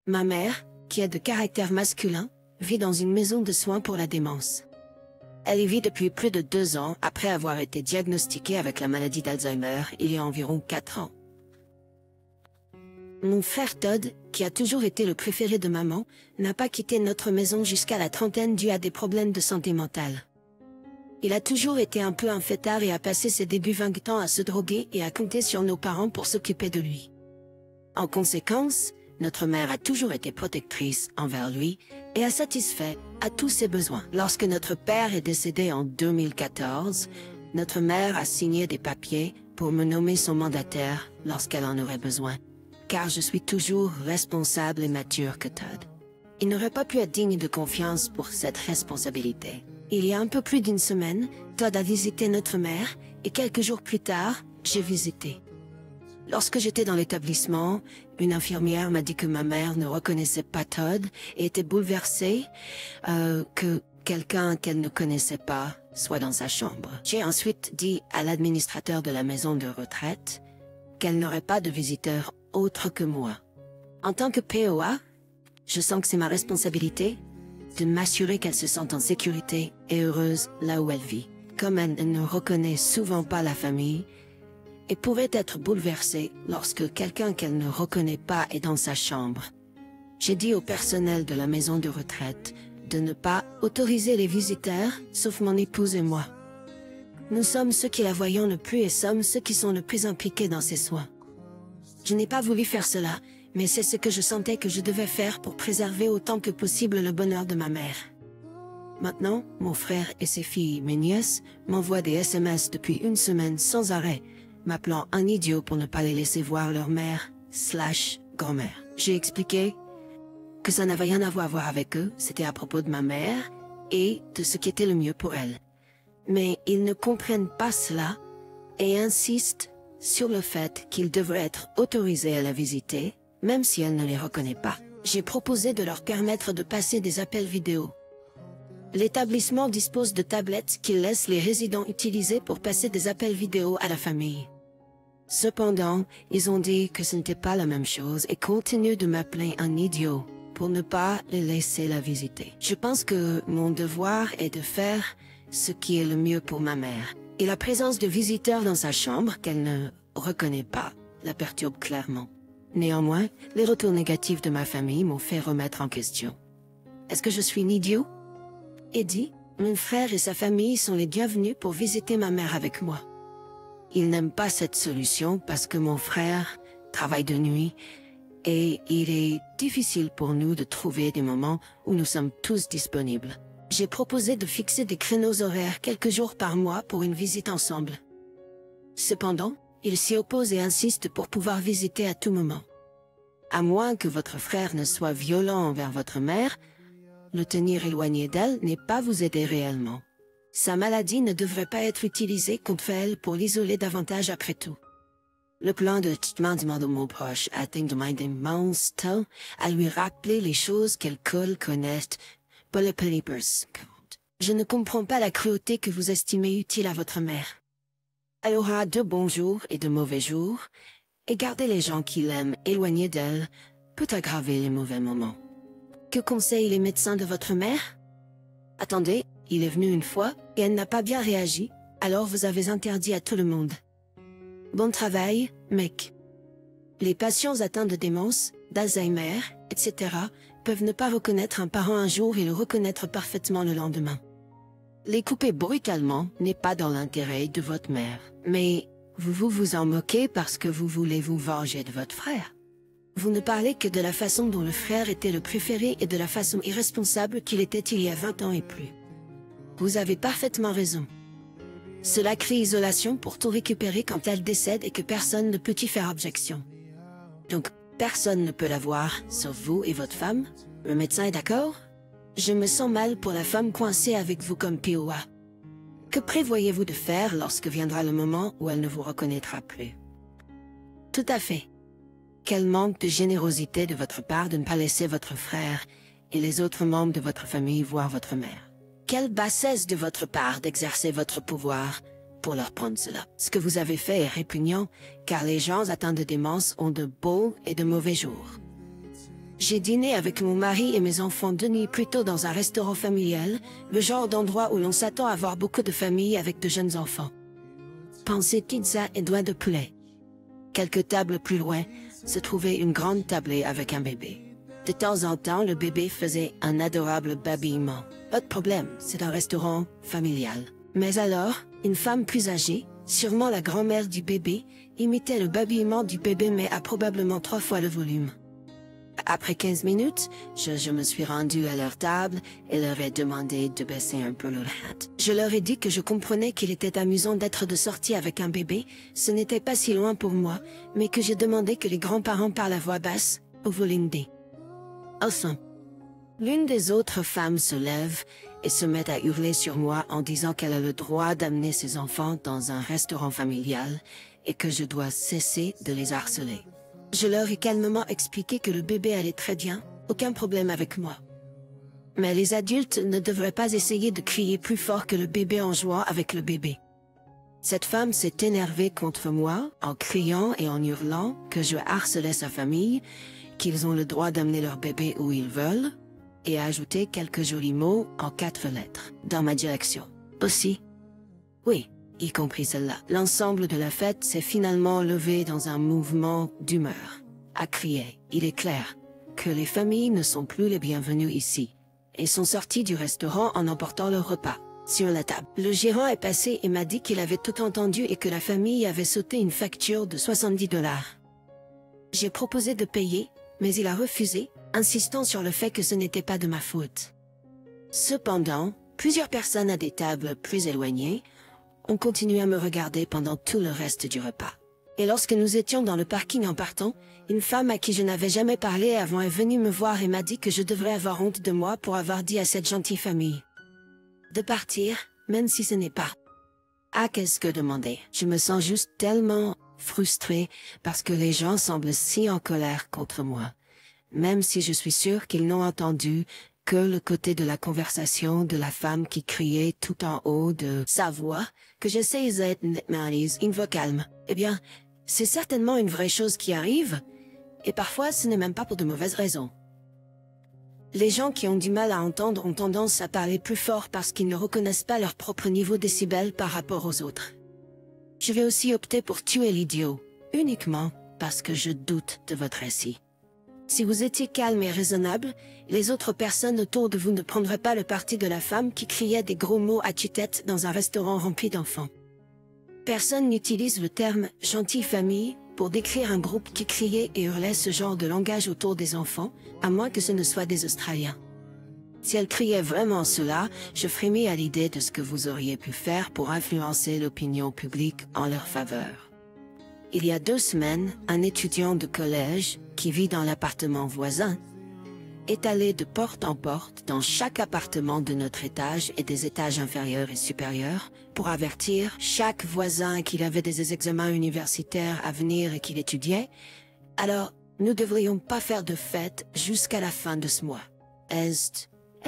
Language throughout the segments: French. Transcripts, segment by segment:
Ma mère, qui est de caractère masculin, vit dans une maison de soins pour la démence. Elle y vit depuis plus de 2 ans après avoir été diagnostiquée avec la maladie d'Alzheimer il y a environ 4 ans. Mon frère Todd, qui a toujours été le préféré de maman, n'a pas quitté notre maison jusqu'à la trentaine dû à des problèmes de santé mentale. Il a toujours été un peu un fêtard et a passé ses débuts 20 ans à se droguer et à compter sur nos parents pour s'occuper de lui. En conséquence, notre mère a toujours été protectrice envers lui et a satisfait à tous ses besoins. Lorsque notre père est décédé en 2014, notre mère a signé des papiers pour me nommer son mandataire lorsqu'elle en aurait besoin, car je suis toujours responsable et mature que Todd. Il n'aurait pas pu être digne de confiance pour cette responsabilité. Il y a un peu plus d'1 semaine, Todd a visité notre mère et quelques jours plus tard, j'ai visité. Lorsque j'étais dans l'établissement, une infirmière m'a dit que ma mère ne reconnaissait pas Todd et était bouleversée que quelqu'un qu'elle ne connaissait pas soit dans sa chambre. J'ai ensuite dit à l'administrateur de la maison de retraite qu'elle n'aurait pas de visiteur autre que moi. En tant que POA, je sens que c'est ma responsabilité de m'assurer qu'elle se sente en sécurité et heureuse là où elle vit. Comme elle ne reconnaît souvent pas la famille, et pourrait être bouleversée lorsque quelqu'un qu'elle ne reconnaît pas est dans sa chambre. J'ai dit au personnel de la maison de retraite de ne pas autoriser les visiteurs, sauf mon épouse et moi. Nous sommes ceux qui la voyons le plus et sommes ceux qui sont le plus impliqués dans ses soins. Je n'ai pas voulu faire cela, mais c'est ce que je sentais que je devais faire pour préserver autant que possible le bonheur de ma mère. Maintenant, mon frère et ses filles, mes nièces, m'envoient des SMS depuis 1 semaine sans arrêt, m'appelant un idiot pour ne pas les laisser voir leur mère / grand-mère. J'ai expliqué que ça n'avait rien à voir avec eux, c'était à propos de ma mère et de ce qui était le mieux pour elle. Mais ils ne comprennent pas cela et insistent sur le fait qu'ils devraient être autorisés à la visiter, même si elle ne les reconnaît pas. J'ai proposé de leur permettre de passer des appels vidéo. L'établissement dispose de tablettes qu'il laisse les résidents utiliser pour passer des appels vidéo à la famille. Cependant, ils ont dit que ce n'était pas la même chose et continuent de m'appeler un idiot pour ne pas les laisser la visiter. Je pense que mon devoir est de faire ce qui est le mieux pour ma mère. Et la présence de visiteurs dans sa chambre qu'elle ne reconnaît pas la perturbe clairement. Néanmoins, les retours négatifs de ma famille m'ont fait remettre en question. Est-ce que je suis un idiot? Eddie, mon frère et sa famille sont les bienvenus pour visiter ma mère avec moi. Ils n'aiment pas cette solution parce que mon frère travaille de nuit et il est difficile pour nous de trouver des moments où nous sommes tous disponibles. J'ai proposé de fixer des créneaux horaires quelques jours par mois pour une visite ensemble. Cependant, ils s'y opposent et insistent pour pouvoir visiter à tout moment. À moins que votre frère ne soit violent envers votre mère, le tenir éloigné d'elle n'est pas vous aider réellement. Sa maladie ne devrait pas être utilisée contre elle pour l'isoler davantage après tout. Le plan de traitement de mon proche atteint de m'indiquer à lui rappeler les choses qu'elle connaît pour le papers. Je ne comprends pas la cruauté que vous estimez utile à votre mère. Elle aura de bons jours et de mauvais jours, et garder les gens qui l'aiment éloignés d'elle peut aggraver les mauvais moments. Que conseillent les médecins de votre mère? Attendez, il est venu une fois, et elle n'a pas bien réagi, alors vous avez interdit à tout le monde. Bon travail, mec. Les patients atteints de démence, d'Alzheimer, etc., peuvent ne pas reconnaître un parent un jour et le reconnaître parfaitement le lendemain. Les couper brutalement n'est pas dans l'intérêt de votre mère, mais vous en moquez parce que vous voulez vous venger de votre frère. Vous ne parlez que de la façon dont le frère était le préféré et de la façon irresponsable qu'il était il y a 20 ans et plus. Vous avez parfaitement raison. Cela crée isolation pour tout récupérer quand elle décède et que personne ne peut y faire objection. Donc, personne ne peut la voir, sauf vous et votre femme? Le médecin est d'accord? Je me sens mal pour la femme coincée avec vous comme POA. Que prévoyez-vous de faire lorsque viendra le moment où elle ne vous reconnaîtra plus? Tout à fait. Quel manque de générosité de votre part de ne pas laisser votre frère et les autres membres de votre famille voir votre mère. Quelle bassesse de votre part d'exercer votre pouvoir pour leur prendre cela. Ce que vous avez fait est répugnant, car les gens atteints de démence ont de beaux et de mauvais jours. J'ai dîné avec mon mari et mes enfants 2 nuits plus tôt dans un restaurant familial, le genre d'endroit où l'on s'attend à voir beaucoup de familles avec de jeunes enfants. Pensez pizza et doigts de poulet. Quelques tables plus loin, se trouvait une grande tablée avec un bébé. De temps en temps, le bébé faisait un adorable babillement. Pas de problème, c'est un restaurant familial. Mais alors, une femme plus âgée, sûrement la grand-mère du bébé, imitait le babillement du bébé mais à probablement 3 fois le volume. Après 15 minutes, je me suis rendue à leur table et leur ai demandé de baisser un peu leur hat. Je leur ai dit que je comprenais qu'il était amusant d'être de sortie avec un bébé, ce n'était pas si loin pour moi, mais que j'ai demandé que les grands-parents parlent à voix basse, au volume D. Enfin, l'une des autres femmes se lève et se met à hurler sur moi en disant qu'elle a le droit d'amener ses enfants dans un restaurant familial et que je dois cesser de les harceler. Je leur ai calmement expliqué que le bébé allait très bien, aucun problème avec moi. Mais les adultes ne devraient pas essayer de crier plus fort que le bébé en jouant avec le bébé. Cette femme s'est énervée contre moi en criant et en hurlant que je harcelais sa famille, qu'ils ont le droit d'amener leur bébé où ils veulent, et a ajouté quelques jolis mots en 4 lettres dans ma direction. Aussi, oui, y compris celle-là. L'ensemble de la fête s'est finalement levé dans un mouvement d'humeur, à crier. Il est clair que les familles ne sont plus les bienvenues ici, et sont sorties du restaurant en emportant leur repas sur la table. Le gérant est passé et m'a dit qu'il avait tout entendu et que la famille avait sauté une facture de 70 $. J'ai proposé de payer, mais il a refusé, insistant sur le fait que ce n'était pas de ma faute. Cependant, plusieurs personnes à des tables plus éloignées ont continué à me regarder pendant tout le reste du repas. Et lorsque nous étions dans le parking en partant, une femme à qui je n'avais jamais parlé avant est venue me voir et m'a dit que je devrais avoir honte de moi pour avoir dit à cette gentille famille de partir, même si ce n'est pas. Ah, qu'est-ce que demander? Je me sens juste tellement frustrée parce que les gens semblent si en colère contre moi, même si je suis sûre qu'ils n'ont entendu que le côté de la conversation de la femme qui criait tout en haut de sa voix, que j'essaie d'être une voix calme. Eh bien, c'est certainement une vraie chose qui arrive, et parfois ce n'est même pas pour de mauvaises raisons. Les gens qui ont du mal à entendre ont tendance à parler plus fort parce qu'ils ne reconnaissent pas leur propre niveau décibel par rapport aux autres. Je vais aussi opter pour tuer l'idiot, uniquement parce que je doute de votre récit. Si vous étiez calme et raisonnable, les autres personnes autour de vous ne prendraient pas le parti de la femme qui criait des gros mots à tue-tête dans un restaurant rempli d'enfants. Personne n'utilise le terme « gentille famille » pour décrire un groupe qui criait et hurlait ce genre de langage autour des enfants, à moins que ce ne soit des Australiens. Si elle criait vraiment cela, je frémis à l'idée de ce que vous auriez pu faire pour influencer l'opinion publique en leur faveur. Il y a 2 semaines, un étudiant de collège, qui vit dans l'appartement voisin, est allé de porte en porte dans chaque appartement de notre étage et des étages inférieurs et supérieurs pour avertir chaque voisin qu'il avait des examens universitaires à venir et qu'il étudiait. Alors, nous ne devrions pas faire de fête jusqu'à la fin de ce mois. Elle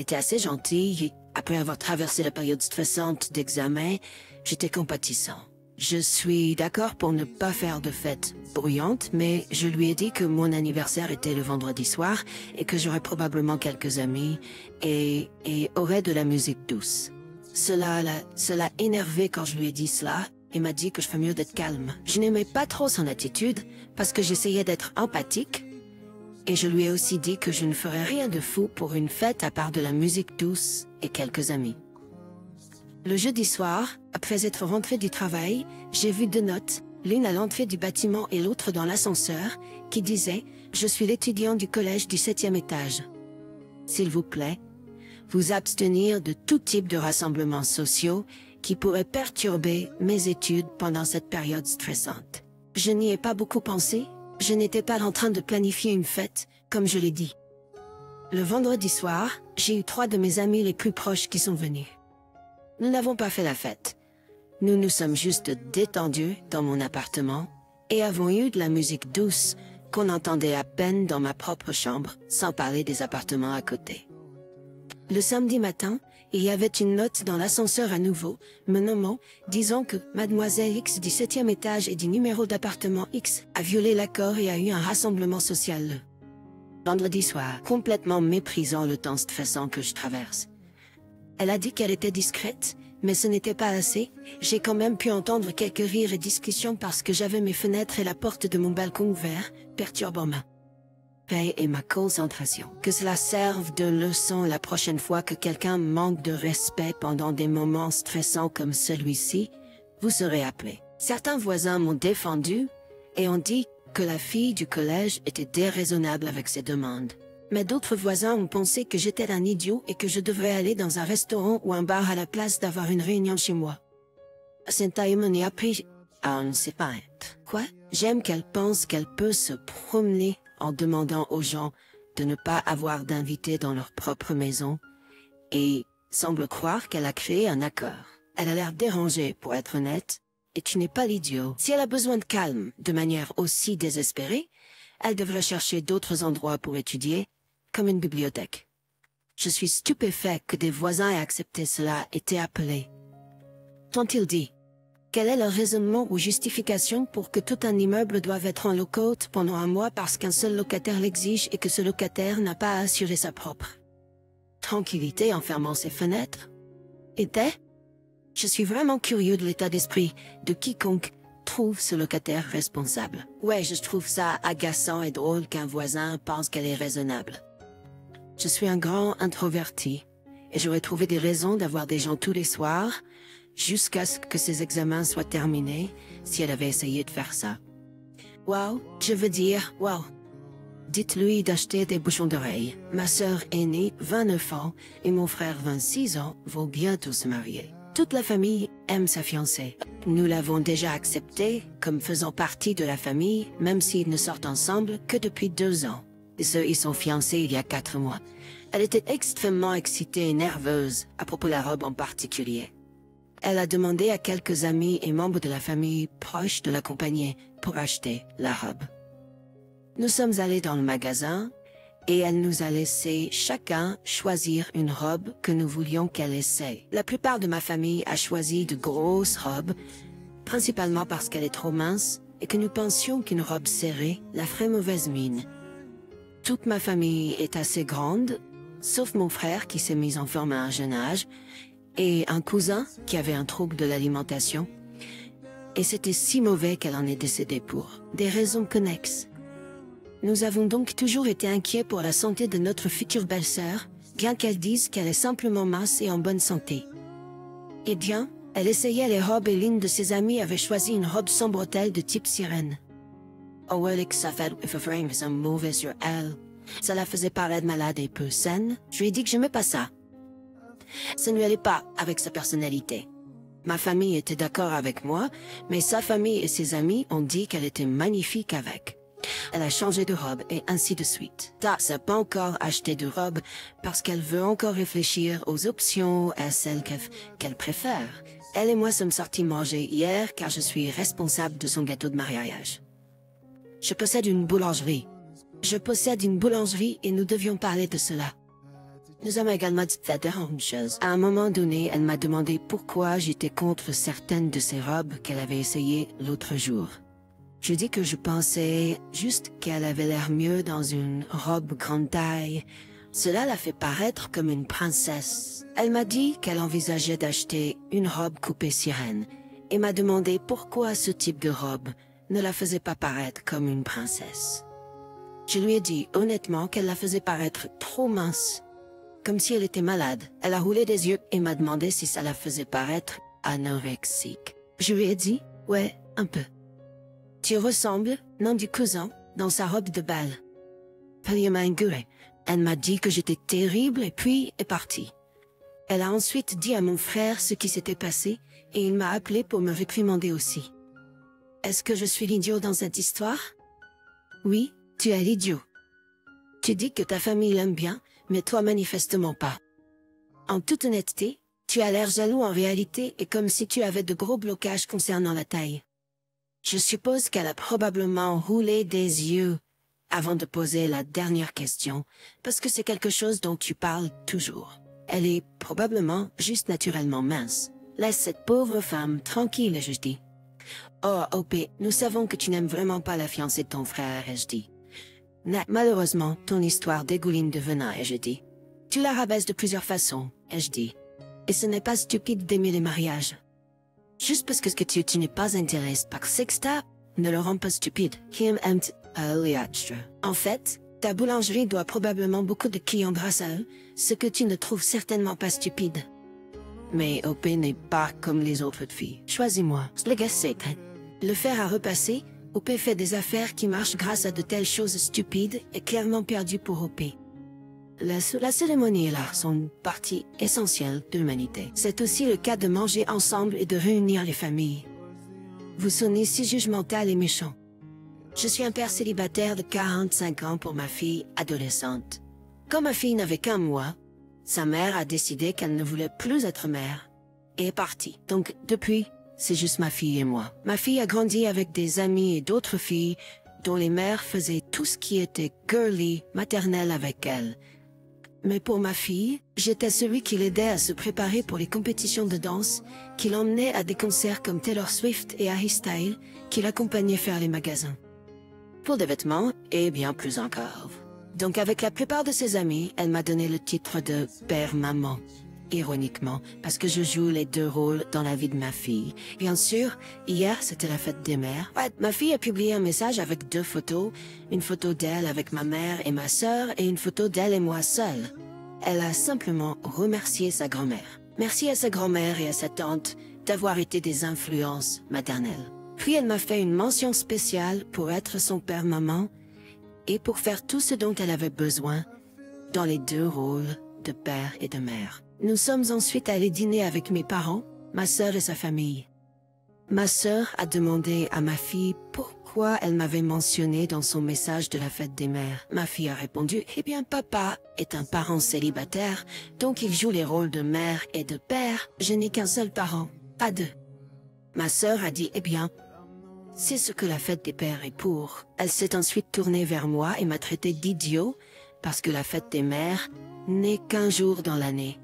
était assez gentille et après avoir traversé la période stressante d'examen, j'étais compatissant. Je suis d'accord pour ne pas faire de fête bruyante, mais je lui ai dit que mon anniversaire était le vendredi soir et que j'aurais probablement quelques amis et aurais de la musique douce. Cela l'a énervé quand je lui ai dit cela et m'a dit que je ferais mieux d'être calme. Je n'aimais pas trop son attitude parce que j'essayais d'être empathique et je lui ai aussi dit que je ne ferais rien de fou pour une fête à part de la musique douce et quelques amis. Le jeudi soir, après être rentré du travail, j'ai vu 2 notes, l'une à l'entrée du bâtiment et l'autre dans l'ascenseur, qui disaient « Je suis l'étudiant du collège du 7e étage. S'il vous plaît, vous abstenir de tout type de rassemblements sociaux qui pourraient perturber mes études pendant cette période stressante. » Je n'y ai pas beaucoup pensé, je n'étais pas en train de planifier une fête, comme je l'ai dit. Le vendredi soir, j'ai eu 3 de mes amis les plus proches qui sont venus. Nous n'avons pas fait la fête. Nous nous sommes juste détendus dans mon appartement et avons eu de la musique douce qu'on entendait à peine dans ma propre chambre, sans parler des appartements à côté. Le samedi matin, il y avait une note dans l'ascenseur à nouveau, me nommant, disant que Mademoiselle X du 7e étage et du numéro d'appartement X a violé l'accord et a eu un rassemblement social le Vendredi soir, complètement méprisant le temps stressant que je traverse. Elle a dit qu'elle était discrète, mais ce n'était pas assez. J'ai quand même pu entendre quelques rires et discussions parce que j'avais mes fenêtres et la porte de mon balcon ouvert, perturbant ma paix et ma concentration. Que cela serve de leçon la prochaine fois que quelqu'un manque de respect pendant des moments stressants comme celui-ci, vous serez appelé. Certains voisins m'ont défendu et ont dit que la fille du collège était déraisonnable avec ses demandes. Mais d'autres voisins ont pensé que j'étais un idiot et que je devrais aller dans un restaurant ou un bar à la place d'avoir une réunion chez moi. Sentaïma n'y a pris... Ah, on ne sait pas. Quoi? J'aime qu'elle pense qu'elle peut se promener en demandant aux gens de ne pas avoir d'invités dans leur propre maison et semble croire qu'elle a créé un accord. Elle a l'air dérangée, pour être honnête, et tu n'es pas l'idiot. Si elle a besoin de calme de manière aussi désespérée, elle devrait chercher d'autres endroits pour étudier, comme une bibliothèque. Je suis stupéfait que des voisins aient accepté cela et t'aient appelé. T'ont-ils dit? Quel est leur raisonnement ou justification pour que tout un immeuble doive être en lock-out pendant un mois parce qu'un seul locataire l'exige et que ce locataire n'a pas à assurer sa propre tranquillité en fermant ses fenêtres? Je suis vraiment curieux de l'état d'esprit de quiconque trouve ce locataire responsable. Ouais, je trouve ça agaçant et drôle qu'un voisin pense qu'elle est raisonnable. Je suis un grand introverti et j'aurais trouvé des raisons d'avoir des gens tous les soirs jusqu'à ce que ses examens soient terminés si elle avait essayé de faire ça. Wow, je veux dire, wow. Dites-lui d'acheter des bouchons d'oreilles. Ma sœur aînée, 29 ans, et mon frère, 26 ans, vont bientôt se marier. Toute la famille aime sa fiancée. Nous l'avons déjà acceptée comme faisant partie de la famille, même s'ils ne sortent ensemble que depuis 2 ans. Ils sont fiancés il y a 4 mois. Elle était extrêmement excitée et nerveuse à propos de la robe en particulier. Elle a demandé à quelques amis et membres de la famille proches de l'accompagner pour acheter la robe. Nous sommes allés dans le magasin et elle nous a laissé chacun choisir une robe que nous voulions qu'elle essaie. La plupart de ma famille a choisi de grosses robes, principalement parce qu'elle est trop mince et que nous pensions qu'une robe serrée la ferait mauvaise mine. Toute ma famille est assez grande, sauf mon frère qui s'est mis en forme à un jeune âge, et un cousin qui avait un trouble de l'alimentation. Et c'était si mauvais qu'elle en est décédée pour des raisons connexes. Nous avons donc toujours été inquiets pour la santé de notre future belle-sœur, bien qu'elle dise qu'elle est simplement mince et en bonne santé. Eh bien, elle essayait les robes et l'une de ses amies avait choisi une robe sans bretelles de type sirène. Oh well, ça fait un mauvais sur elle. Ça la faisait paraître malade et peu saine. Je lui ai dit que j'aimais pas ça. Ça ne lui allait pas avec sa personnalité. Ma famille était d'accord avec moi, mais sa famille et ses amis ont dit qu'elle était magnifique avec. Elle a changé de robe et ainsi de suite. Ta n'a pas encore acheté de robe parce qu'elle veut encore réfléchir aux options à celles qu'elle préfère. Elle et moi sommes sortis manger hier car je suis responsable de son gâteau de mariage. Je possède une boulangerie. Et nous devions parler de cela. Nous avons également dit différentes choses. À un moment donné, elle m'a demandé pourquoi j'étais contre certaines de ses robes qu'elle avait essayées l'autre jour. Je dis que je pensais juste qu'elle avait l'air mieux dans une robe grande taille. Cela la fait paraître comme une princesse. Elle m'a dit qu'elle envisageait d'acheter une robe coupée sirène et m'a demandé pourquoi ce type de robe ne la faisait pas paraître comme une princesse. Je lui ai dit honnêtement qu'elle la faisait paraître trop mince, comme si elle était malade. Elle a roulé des yeux et m'a demandé si ça la faisait paraître anorexique. Je lui ai dit, ouais, un peu. Tu ressembles, nom du cousin, dans sa robe de bal. Elle m'a dit que j'étais terrible et puis est partie. Elle a ensuite dit à mon frère ce qui s'était passé et il m'a appelé pour me réprimander aussi. Est-ce que je suis l'idiot dans cette histoire? Oui, tu es l'idiot. Tu dis que ta famille l'aime bien, mais toi manifestement pas. En toute honnêteté, tu as l'air jaloux en réalité et comme si tu avais de gros blocages concernant la taille. Je suppose qu'elle a probablement roulé des yeux avant de poser la dernière question, parce que c'est quelque chose dont tu parles toujours. Elle est probablement juste naturellement mince. Laisse cette pauvre femme tranquille, je dis. Oh, OP, nous savons que tu n'aimes vraiment pas la fiancée de ton frère, je dis. Malheureusement, ton histoire dégouline de venin, ai-je dit. Tu la rabaisses de plusieurs façons, ai-je dit. Et ce n'est pas stupide d'aimer les mariages. Juste parce que tu n'es pas intéressé par Sexta, ne le rend pas stupide. En fait, ta boulangerie doit probablement beaucoup de clients grâce à eux, ce que tu ne trouves certainement pas stupide. Mais OP n'est pas comme les autres filles. Choisis-moi. Le fer à repasser, OP fait des affaires qui marchent grâce à de telles choses stupides et clairement perdues pour OP. La cérémonie et l'art sont une partie essentielle de l'humanité. C'est aussi le cas de manger ensemble et de réunir les familles. Vous sonnez si jugemental et méchant. Je suis un père célibataire de 45 ans pour ma fille adolescente. Quand ma fille n'avait qu'un mois, sa mère a décidé qu'elle ne voulait plus être mère et est partie. Donc depuis, c'est juste ma fille et moi. Ma fille a grandi avec des amis et d'autres filles dont les mères faisaient tout ce qui était girly, maternel avec elle. Mais pour ma fille, j'étais celui qui l'aidait à se préparer pour les compétitions de danse, qui l'emmenait à des concerts comme Taylor Swift et Harry Styles, qui l'accompagnait faire les magasins. Pour des vêtements, et bien plus encore. Donc avec la plupart de ses amis, elle m'a donné le titre de père-maman. Ironiquement, parce que je joue les deux rôles dans la vie de ma fille. Bien sûr, hier c'était la fête des mères. Ouais, ma fille a publié un message avec 2 photos, une photo d'elle avec ma mère et ma sœur et une photo d'elle et moi seule. Elle a simplement remercié sa grand-mère. Merci à sa grand-mère et à sa tante d'avoir été des influences maternelles. Puis elle m'a fait une mention spéciale pour être son père-maman et pour faire tout ce dont elle avait besoin dans les 2 rôles de père et de mère. Nous sommes ensuite allés dîner avec mes parents, ma sœur et sa famille. Ma sœur a demandé à ma fille pourquoi elle m'avait mentionné dans son message de la fête des mères. Ma fille a répondu, « Eh bien, papa est un parent célibataire, donc il joue les rôles de mère et de père. Je n'ai qu'un seul parent, pas 2. » Ma sœur a dit, « Eh bien, c'est ce que la fête des pères est pour. » Elle s'est ensuite tournée vers moi et m'a traité d'idiot parce que la fête des mères n'est qu'un jour dans l'année.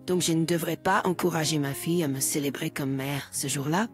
Donc je ne devrais pas encourager ma fille à me célébrer comme mère ce jour-là.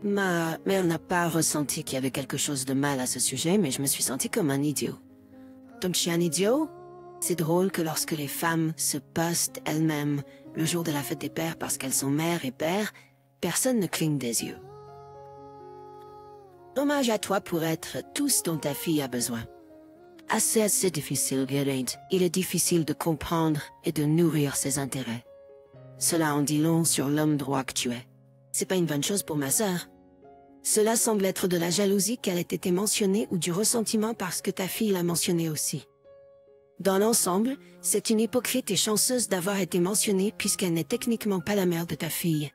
Ma mère n'a pas ressenti qu'il y avait quelque chose de mal à ce sujet, mais je me suis sentie comme un idiot. Donc je suis un idiot? C'est drôle que lorsque les femmes se postent elles-mêmes le jour de la fête des pères parce qu'elles sont mères et pères, personne ne cligne des yeux. Hommage à toi pour être tout ce dont ta fille a besoin. Assez difficile, Geraint. Il est difficile de comprendre et de nourrir ses intérêts. Cela en dit long sur l'homme droit que tu es. C'est pas une bonne chose pour ma sœur. Cela semble être de la jalousie qu'elle ait été mentionnée ou du ressentiment parce que ta fille l'a mentionnée aussi. Dans l'ensemble, c'est une hypocrite et chanceuse d'avoir été mentionnée puisqu'elle n'est techniquement pas la mère de ta fille.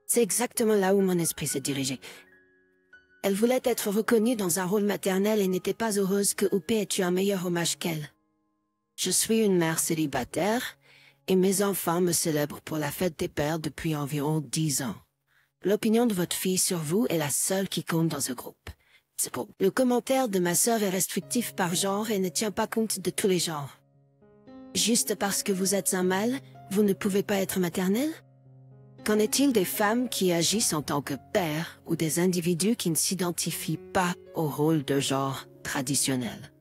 C'est exactement là où mon esprit s'est dirigé. Elle voulait être reconnue dans un rôle maternel et n'était pas heureuse que OP ait eu un meilleur hommage qu'elle. Je suis une mère célibataire, et mes enfants me célèbrent pour la fête des pères depuis environ 10 ans. L'opinion de votre fille sur vous est la seule qui compte dans ce groupe. C'est beau. Le commentaire de ma sœur est restrictif par genre et ne tient pas compte de tous les genres. Juste parce que vous êtes un mâle, vous ne pouvez pas être maternelle? Qu'en est-il des femmes qui agissent en tant que pères ou des individus qui ne s'identifient pas au rôle de genre traditionnel?